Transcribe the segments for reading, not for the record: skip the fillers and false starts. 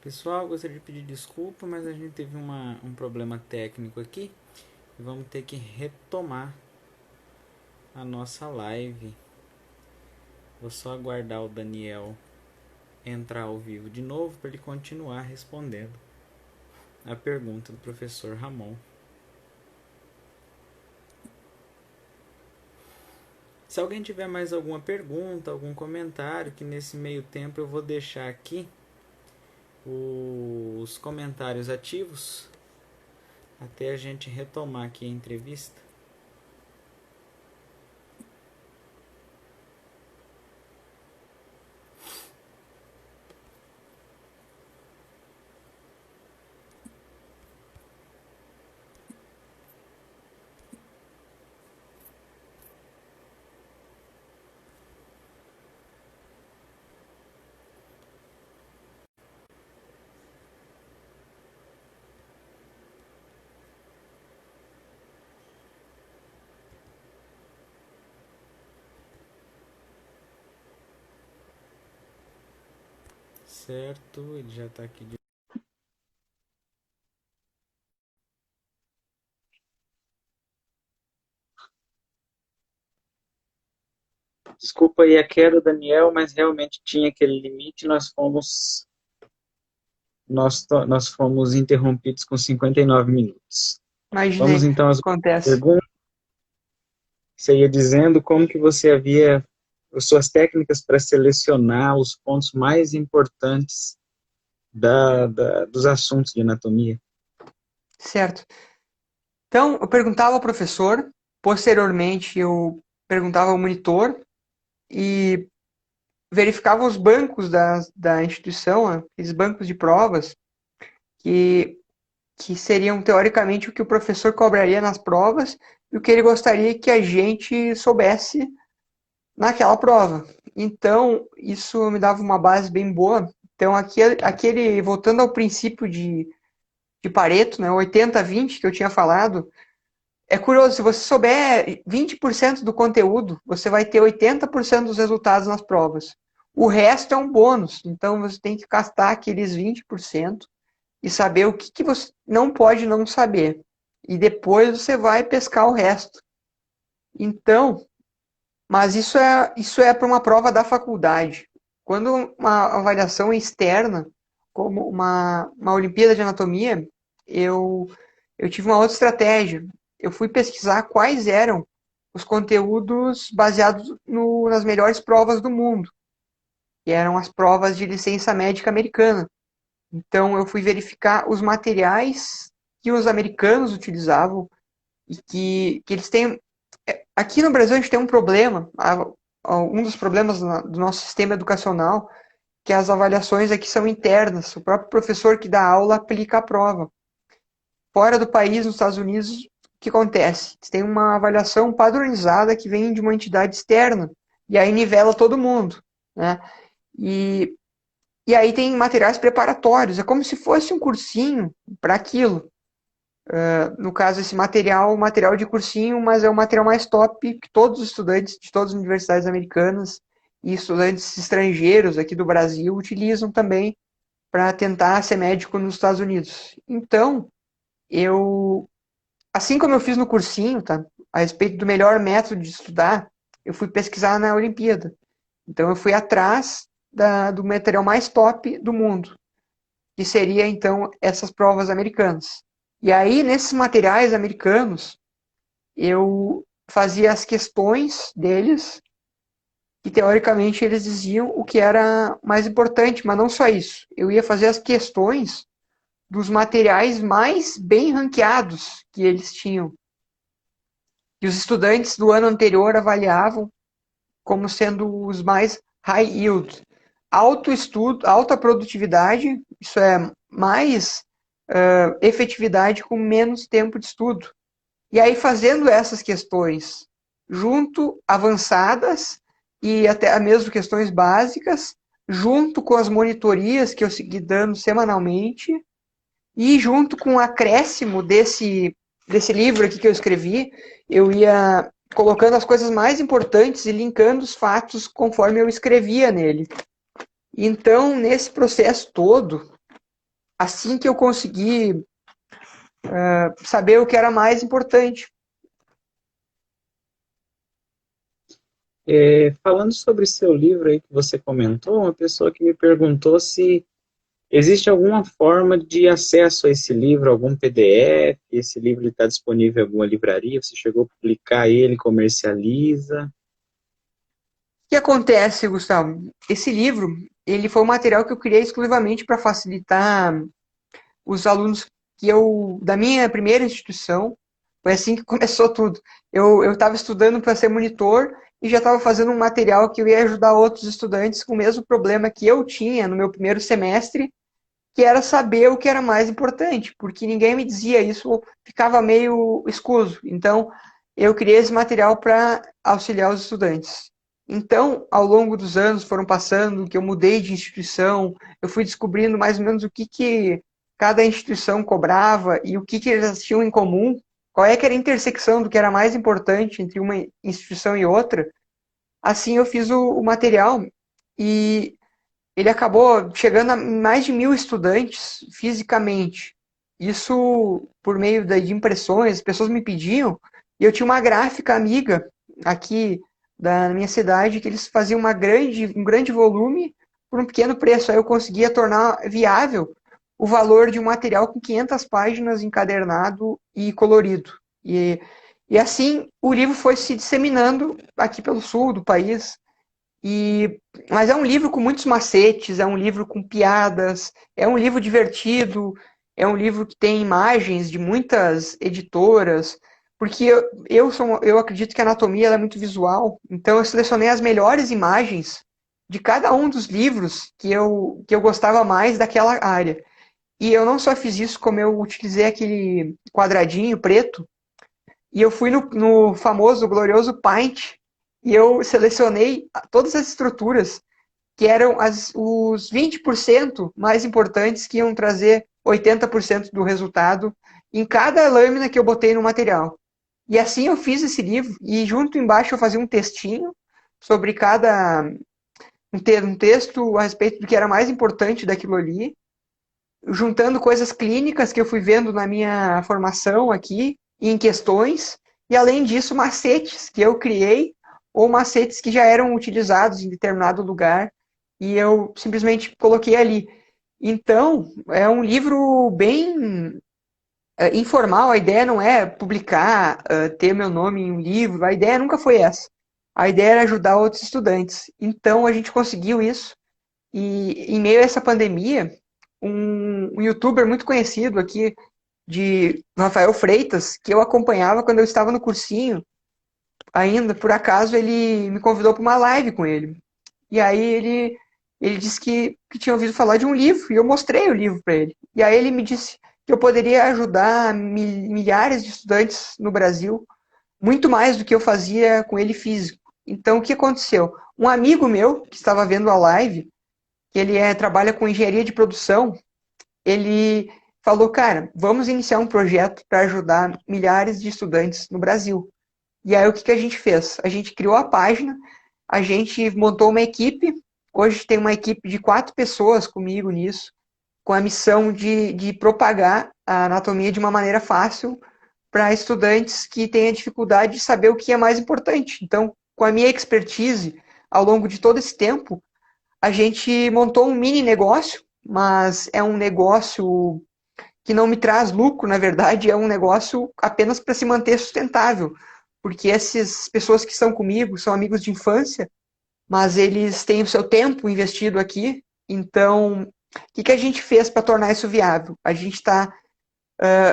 Pessoal, gostaria de pedir desculpa, mas a gente teve um problema técnico aqui e vamos ter que retomar a nossa live. Vou só aguardar o Daniel entrar ao vivo de novo para ele continuar respondendo a pergunta do professor Ramon. Se alguém tiver mais alguma pergunta, algum comentário, que nesse meio tempo eu vou deixar aqui os comentários ativos até a gente retomar aqui a entrevista. Certo, ele já está aqui de... Desculpa aí a queda, Daniel, mas realmente tinha aquele limite. Nós fomos interrompidos com 59 minutos. Vamos Imaginei. então às Acontece. perguntas. Você ia dizendo como que você havia as suas técnicas para selecionar os pontos mais importantes dos assuntos de anatomia. Certo. Então, eu perguntava ao professor, posteriormente eu perguntava ao monitor e verificava os bancos da instituição, né, aqueles bancos de provas, que, que seriam teoricamente o que o professor cobraria nas provas e o que ele gostaria que a gente soubesse naquela prova. Então, isso me dava uma base bem boa. Então, voltando ao princípio de Pareto, né, 80-20 que eu tinha falado, é curioso, se você souber 20% do conteúdo, você vai ter 80% dos resultados nas provas. O resto é um bônus, então você tem que castar aqueles 20% e saber o que você não pode não saber. E depois você vai pescar o resto. Então, mas isso é para uma prova da faculdade. Quando uma avaliação é externa, como uma Olimpíada de Anatomia, eu, eu tive uma outra estratégia. Eu fui pesquisar quais eram os conteúdos baseados nas melhores provas do mundo, que eram as provas de licença médica americana. Então, eu fui verificar os materiais que os americanos utilizavam e que eles têm. Aqui no Brasil a gente tem um problema, um dos problemas do nosso sistema educacional, que as avaliações aqui são internas. O próprio professor que dá aula aplica a prova. Fora do país, nos Estados Unidos, o que acontece? Tem uma avaliação padronizada que vem de uma entidade externa, e aí nivela todo mundo, né? E, e aí tem materiais preparatórios, é como se fosse um cursinho para aquilo. No caso, esse material de cursinho, mas é o material mais top que todos os estudantes de todas as universidades americanas e estudantes estrangeiros aqui do Brasil utilizam também para tentar ser médico nos Estados Unidos. Então, eu, assim como eu fiz no cursinho, tá, a respeito do melhor método de estudar, eu fui pesquisar na Olimpíada. Então, eu fui atrás do material mais top do mundo, que seria, então, essas provas americanas. E aí, nesses materiais americanos, eu fazia as questões deles, e teoricamente eles diziam o que era mais importante, mas não só isso. Eu ia fazer as questões dos materiais mais bem ranqueados que eles tinham, que os estudantes do ano anterior avaliavam como sendo os mais high yield. Alto estudo, alta produtividade, isso é mais efetividade com menos tempo de estudo. E aí, fazendo essas questões junto, avançadas, e até mesmo questões básicas, junto com as monitorias que eu segui dando semanalmente, e junto com o acréscimo desse livro aqui que eu escrevi, eu ia colocando as coisas mais importantes e linkando os fatos conforme eu escrevia nele. Então, nesse processo todo, assim que eu consegui saber o que era mais importante. Falando sobre seu livro aí que você comentou, uma pessoa que me perguntou se existe alguma forma de acesso a esse livro, algum PDF, esse livro está disponível em alguma livraria, você chegou a publicar ele, comercializa? O que acontece, Gustavo? Esse livro, ele foi um material que eu criei exclusivamente para facilitar os alunos da minha primeira instituição. Foi assim que começou tudo. Eu estava estudando para ser monitor e já estava fazendo um material que eu ia ajudar outros estudantes com o mesmo problema que eu tinha no meu primeiro semestre, que era saber o que era mais importante, porque ninguém me dizia isso, ficava meio escuso. Então, eu criei esse material para auxiliar os estudantes. Então, ao longo dos anos foram passando, que eu mudei de instituição, eu fui descobrindo mais ou menos o que cada instituição cobrava e o que eles tinham em comum, qual é que era a intersecção do que era mais importante entre uma instituição e outra. Assim, eu fiz o material e ele acabou chegando a mais de 1.000 estudantes fisicamente. Isso por meio de impressões, as pessoas me pediam, e eu tinha uma gráfica amiga aqui da minha cidade que eles faziam um grande volume por um pequeno preço. Aí eu conseguia tornar viável o valor de um material com 500 páginas encadernado e colorido. E assim o livro foi se disseminando aqui pelo sul do país. Mas é um livro com muitos macetes, é um livro com piadas, é um livro divertido, é um livro que tem imagens de muitas editoras, porque eu acredito que a anatomia ela é muito visual, então eu selecionei as melhores imagens de cada um dos livros que eu gostava mais daquela área. E eu não só fiz isso, como eu utilizei aquele quadradinho preto e eu fui no famoso, glorioso Paint e eu selecionei todas as estruturas que eram os 20% mais importantes que iam trazer 80% do resultado em cada lâmina que eu botei no material. E assim eu fiz esse livro e junto embaixo eu fazia um textinho sobre um texto a respeito do que era mais importante daquilo ali, juntando coisas clínicas que eu fui vendo na minha formação aqui, em questões, e além disso, macetes que eu criei, ou macetes que já eram utilizados em determinado lugar, e eu simplesmente coloquei ali. Então, é um livro bem informal, a ideia não é publicar, ter meu nome em um livro, a ideia nunca foi essa. A ideia era ajudar outros estudantes. Então, a gente conseguiu isso, e em meio a essa pandemia, um youtuber muito conhecido aqui, de Rafael Freitas, que eu acompanhava quando eu estava no cursinho, ainda, por acaso, ele me convidou para uma live com ele. E aí ele disse que tinha ouvido falar de um livro, e eu mostrei o livro para ele. E aí ele me disse que eu poderia ajudar milhares de estudantes no Brasil, muito mais do que eu fazia com ele físico. Então, o que aconteceu? Um amigo meu, que estava vendo a live, que ele trabalha com engenharia de produção, ele falou, cara, vamos iniciar um projeto para ajudar milhares de estudantes no Brasil. E aí o que a gente fez? A gente criou a página, a gente montou uma equipe, hoje tem uma equipe de 4 pessoas comigo nisso, com a missão de propagar a anatomia de uma maneira fácil para estudantes que têm a dificuldade de saber o que é mais importante. Então, com a minha expertise, ao longo de todo esse tempo, a gente montou um mini negócio, mas é um negócio que não me traz lucro, na verdade, é um negócio apenas para se manter sustentável, porque essas pessoas que estão comigo são amigos de infância, mas eles têm o seu tempo investido aqui, então o que a gente fez para tornar isso viável? A gente está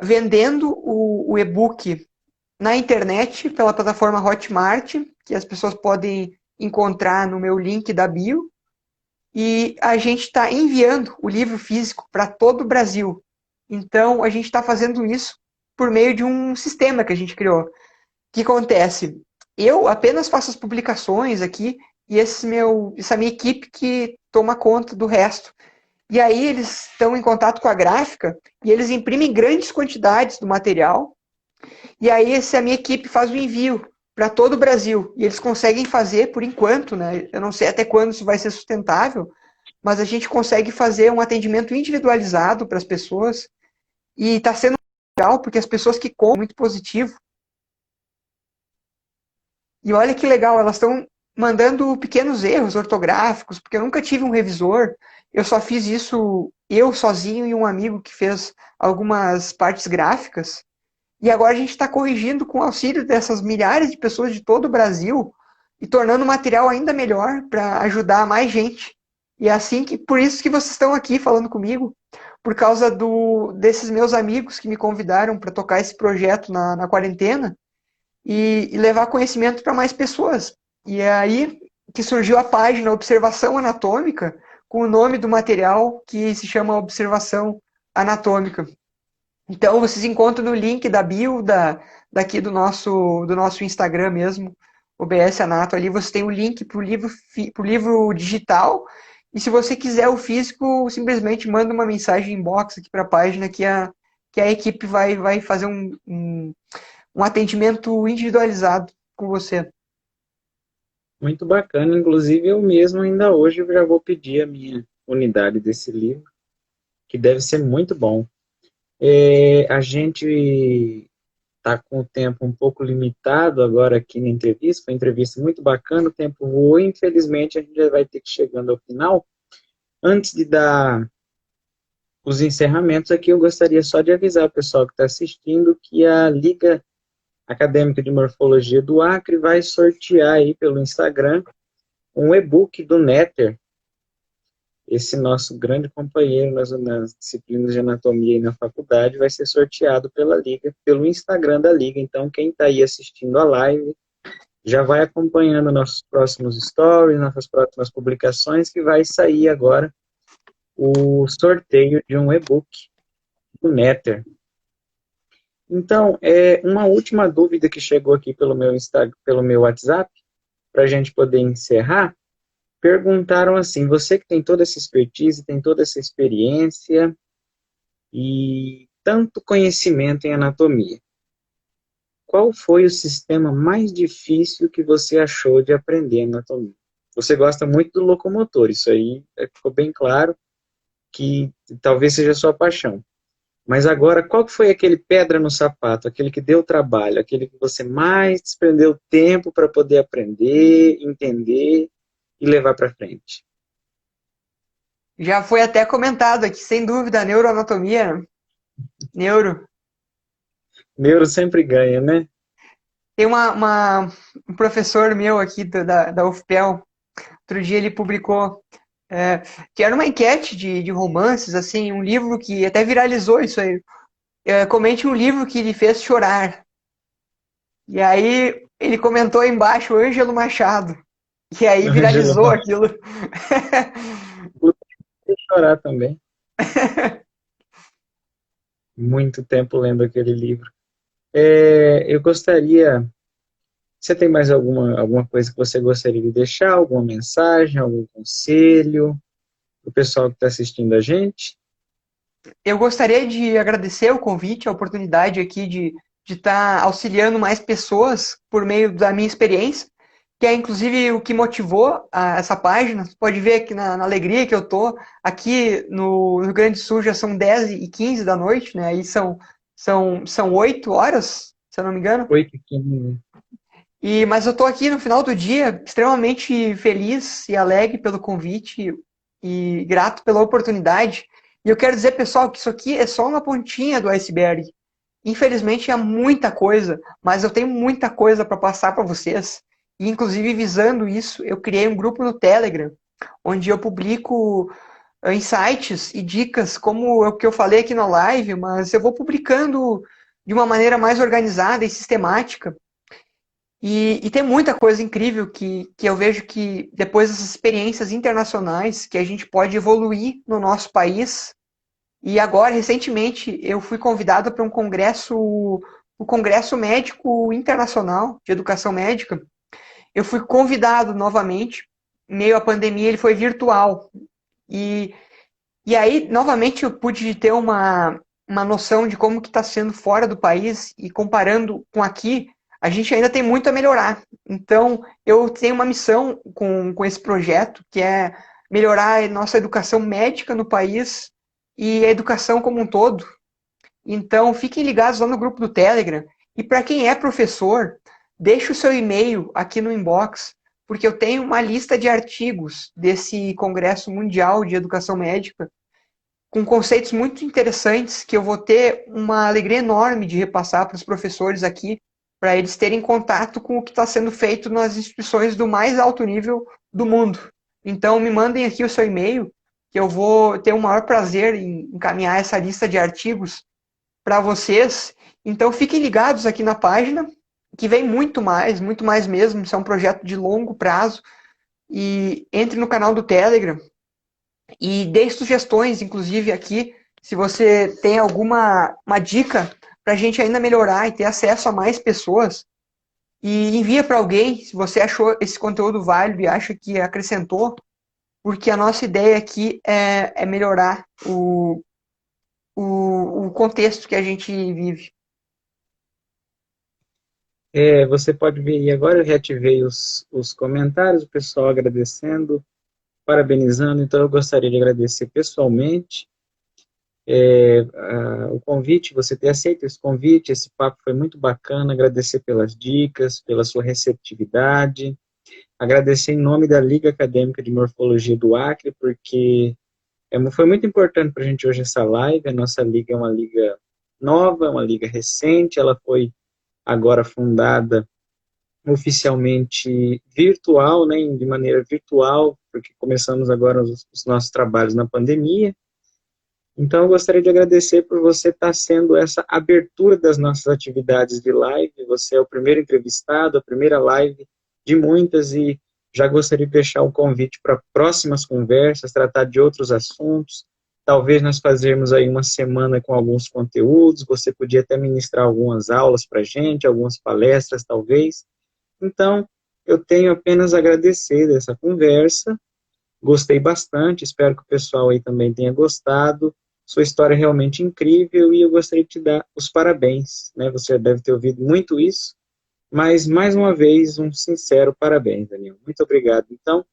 vendendo o e-book na internet pela plataforma Hotmart, que as pessoas podem encontrar no meu link da bio, e a gente está enviando o livro físico para todo o Brasil. Então, a gente está fazendo isso por meio de um sistema que a gente criou. O que acontece? Eu apenas faço as publicações aqui e essa minha equipe que toma conta do resto. E aí eles estão em contato com a gráfica e eles imprimem grandes quantidades do material. E aí a minha equipe faz o envio para todo o Brasil. E eles conseguem fazer, por enquanto, né? Eu não sei até quando isso vai ser sustentável, mas a gente consegue fazer um atendimento individualizado para as pessoas e está sendo legal porque as pessoas que compram muito positivo. E olha que legal, elas estão mandando pequenos erros ortográficos, porque eu nunca tive um revisor, eu só fiz isso eu sozinho e um amigo que fez algumas partes gráficas. E agora a gente está corrigindo com o auxílio dessas milhares de pessoas de todo o Brasil e tornando o material ainda melhor para ajudar mais gente. E é assim que, por isso que vocês estão aqui falando comigo, por causa desses meus amigos que me convidaram para tocar esse projeto na quarentena e levar conhecimento para mais pessoas. E é aí que surgiu a página Observação Anatômica, com o nome do material que se chama Observação Anatômica. Então, vocês encontram no link da bio daqui do nosso Instagram mesmo, o BS Anato. Ali você tem o link para o livro digital. E se você quiser o físico, simplesmente manda uma mensagem inbox aqui para a página que a equipe vai fazer um atendimento individualizado com você. Muito bacana, inclusive eu mesmo ainda hoje já vou pedir a minha unidade desse livro, que deve ser muito bom. A gente está com o tempo um pouco limitado agora aqui na entrevista, foi uma entrevista muito bacana, o tempo voou, infelizmente a gente já vai ter que ir chegando ao final. Antes de dar os encerramentos aqui, eu gostaria só de avisar o pessoal que está assistindo que a Liga Acadêmica de Morfologia do Acre vai sortear aí pelo Instagram um e-book do Néter, esse nosso grande companheiro nas disciplinas de anatomia e na faculdade, vai ser sorteado pela Liga, pelo Instagram da Liga. Então, quem está aí assistindo a live, já vai acompanhando nossos próximos stories, nossas próximas publicações, que vai sair agora o sorteio de um e-book do Néter. Então, uma última dúvida que chegou aqui pelo meu WhatsApp, para a gente poder encerrar, perguntaram assim, você que tem toda essa expertise, tem toda essa experiência e tanto conhecimento em anatomia, qual foi o sistema mais difícil que você achou de aprender anatomia? Você gosta muito do locomotor, isso aí ficou bem claro que talvez seja a sua paixão. Mas agora, qual que foi aquele pedra no sapato, aquele que deu trabalho, aquele que você mais despendeu tempo para poder aprender, entender e levar para frente? Já foi até comentado aqui, sem dúvida, a neuroanatomia. Neuro. Neuro sempre ganha, né? Tem um professor meu aqui da UFPEL, outro dia ele publicou, que era uma enquete de romances, assim, um livro que até viralizou isso aí. Comente um livro que lhe fez chorar. E aí ele comentou aí embaixo Ângelo Machado. E aí Ângelo, viralizou aquilo. vou chorar também. Muito tempo lendo aquele livro. Eu gostaria... Você tem mais alguma coisa que você gostaria de deixar? Alguma mensagem, algum conselho para o pessoal que está assistindo a gente? Eu gostaria de agradecer o convite, a oportunidade aqui de estar auxiliando mais pessoas por meio da minha experiência, que é inclusive o que motivou essa página. Você pode ver aqui na alegria que eu tô. Aqui no Rio Grande do Sul já são 10h15 da noite, né? Aí são 8 horas, se eu não me engano. 8h15. Mas eu tô aqui no final do dia extremamente feliz e alegre pelo convite e grato pela oportunidade. E eu quero dizer, pessoal, que isso aqui é só uma pontinha do iceberg. Infelizmente é muita coisa, mas eu tenho muita coisa para passar para vocês. E inclusive visando isso, eu criei um grupo no Telegram, onde eu publico insights e dicas, como o que eu falei aqui na live, mas eu vou publicando de uma maneira mais organizada e sistemática. E tem muita coisa incrível que eu vejo que depois dessas experiências internacionais que a gente pode evoluir no nosso país. E agora, recentemente, eu fui convidado para o Congresso Médico Internacional de Educação Médica. Eu fui convidado novamente, meio à pandemia, ele foi virtual. E, e aí, novamente, eu pude ter uma noção de como que está sendo fora do país e comparando com aqui, a gente ainda tem muito a melhorar. Então, eu tenho uma missão com esse projeto, que é melhorar a nossa educação médica no país e a educação como um todo. Então, fiquem ligados lá no grupo do Telegram. E para quem é professor, deixe o seu e-mail aqui no inbox, porque eu tenho uma lista de artigos desse Congresso Mundial de Educação Médica, com conceitos muito interessantes que eu vou ter uma alegria enorme de repassar para os professores aqui, para eles terem contato com o que está sendo feito nas instituições do mais alto nível do mundo. Então, me mandem aqui o seu e-mail, que eu vou ter o maior prazer em encaminhar essa lista de artigos para vocês. Então, fiquem ligados aqui na página, que vem muito mais mesmo. Isso é um projeto de longo prazo. E entre no canal do Telegram e dê sugestões, inclusive aqui, se você tem alguma uma dica para a gente ainda melhorar e ter acesso a mais pessoas. E envia para alguém, se você achou esse conteúdo válido e acha que acrescentou, porque a nossa ideia aqui é melhorar o contexto que a gente vive. Você pode ver aí agora, eu reativei os comentários, o pessoal agradecendo, parabenizando, então eu gostaria de agradecer pessoalmente o convite, você ter aceito esse convite, esse papo foi muito bacana, agradecer pelas dicas, pela sua receptividade, agradecer em nome da Liga Acadêmica de Morfologia do Acre, porque foi muito importante para a gente hoje essa live, a nossa liga é uma liga nova, uma liga recente, ela foi agora fundada oficialmente virtual, né, de maneira virtual, porque começamos agora os nossos trabalhos na pandemia. Então, eu gostaria de agradecer por você estar sendo essa abertura das nossas atividades de live. Você é o primeiro entrevistado, a primeira live de muitas, e já gostaria de deixar um convite para próximas conversas, tratar de outros assuntos. Talvez nós fazermos aí uma semana com alguns conteúdos, você podia até ministrar algumas aulas para a gente, algumas palestras, talvez. Então, eu tenho apenas a agradecer dessa conversa. Gostei bastante, espero que o pessoal aí também tenha gostado. Sua história é realmente incrível e eu gostaria de te dar os parabéns, né? Você deve ter ouvido muito isso, mas mais uma vez um sincero parabéns, Daniel. Muito obrigado, então,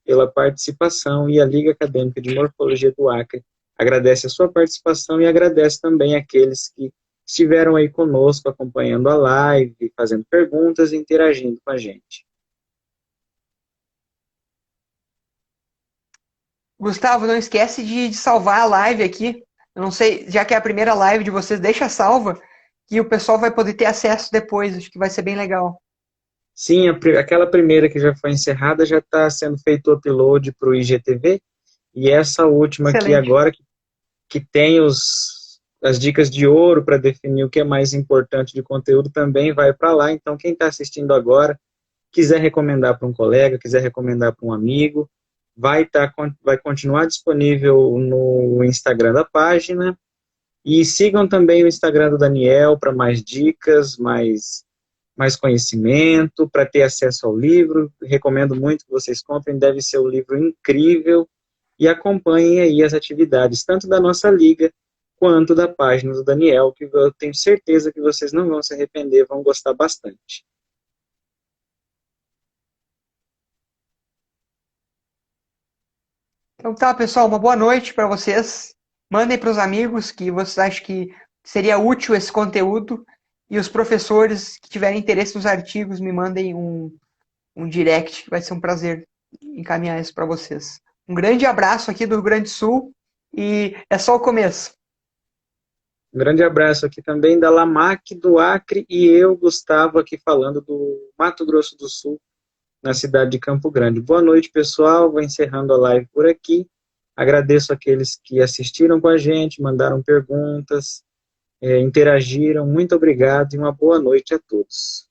pela participação, e a Liga Acadêmica de Morfologia do Acre agradece a sua participação e agradece também aqueles que estiveram aí conosco acompanhando a live, fazendo perguntas e interagindo com a gente. Gustavo, não esquece de salvar a live aqui. Eu não sei, já que é a primeira live de vocês, deixa salva, que o pessoal vai poder ter acesso depois. Acho que vai ser bem legal. Sim, aquela primeira que já foi encerrada já está sendo feito o upload para o IGTV, e essa última aqui Excelente. agora, que tem as dicas de ouro para definir o que é mais importante de conteúdo, também vai para lá. Então, quem está assistindo agora, quiser recomendar para um colega, quiser recomendar para um amigo, vai continuar disponível no Instagram da página. E sigam também o Instagram do Daniel para mais dicas, mais conhecimento, para ter acesso ao livro. Recomendo muito que vocês comprem, deve ser um livro incrível. E acompanhem aí as atividades, tanto da nossa liga, quanto da página do Daniel, que eu tenho certeza que vocês não vão se arrepender, vão gostar bastante. Então tá, pessoal, uma boa noite para vocês. Mandem para os amigos que vocês acham que seria útil esse conteúdo. E os professores que tiverem interesse nos artigos, me mandem um direct, que vai ser um prazer encaminhar isso para vocês. Um grande abraço aqui do Rio Grande do Sul e é só o começo. Um grande abraço aqui também da LAMAC do Acre, e eu, Gustavo, aqui falando do Mato Grosso do Sul, na cidade de Campo Grande. Boa noite, pessoal. Vou encerrando a live por aqui. Agradeço aqueles que assistiram com a gente, mandaram perguntas, interagiram. Muito obrigado e uma boa noite a todos.